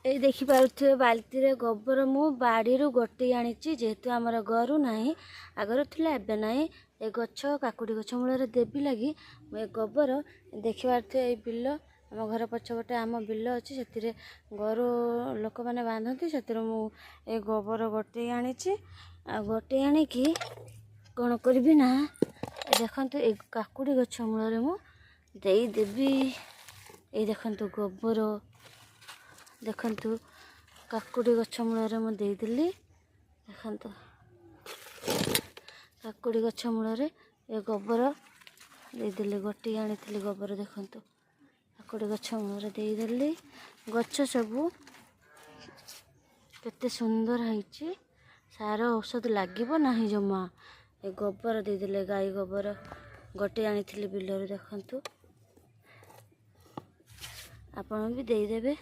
এই ଦେଖିପାରୁଥିବେ ବାଲ୍ଟିରେ ଗୋବର ମୁଁ ବାଡ଼ିରୁ ଗୋଟେଇ ଆଣିଛି ଯେହେତୁ ଆମର ଗୋରୁ ନାହିଁ ଆଗରୁ ଥିଲା ଏବେ ନାହିଁ ଏ ଗଛ କାକୁଡ଼ି ଗଛ ମୂଳରେ ଦେବି ଲାଗି ମୁଁ ଏ ଗୋବର ଦେଖିପାରୁଥିବେ ଏଇ ବିଲ ଆମ ଘର ପଛପଟେ ଆମ ବିଲ ଅଛି ସେଥିରେ ଗୋରୁ ଲୋକମାନେ ବାନ୍ଧନ୍ତି ସେଥିରେ ମୁଁ ଏ ଗୋବର ଗୋଟେଇ ଆଣିଛି ଆଉ ଗୋଟେଇ ଆଣିକି କ'ଣ କରିବି ନା ଦେଖନ୍ତୁ ଏ କାକୁଡ଼ି ଗଛ ମୂଳରେ ମୁଁ ଦେଇଦେବି ଏଇ ଦେଖନ୍ତୁ ଗୋବର ଦେଖନ୍ତୁ କାକୁଡ଼ି ଗଛ ମୂଳରେ ମୁଁ ଦେଇଦେଲି ଦେଖନ୍ତୁ କାକୁଡ଼ି ଗଛ ମୂଳରେ ଏ ଗୋବର ଦେଇଦେଲି ଗୋଟିଏ ଆଣିଥିଲି ଗୋବର ଦେଖନ୍ତୁ କାକୁଡ଼ି ଗଛ ମୂଳରେ ଦେଇଦେଲି ଗଛ ସବୁ କେତେ ସୁନ୍ଦର ହେଇଛି ସାର ଔଷଧ ଲାଗିବ ନାହିଁ ଜମା ଏ ଗୋବର ଦେଇଦେଲେ ଗାଈ ଗୋବର ଗୋଟିଏ ଆଣିଥିଲି ବିଲରୁ ଦେଖନ୍ତୁ ଆପଣ ବି ଦେଇଦେବେ।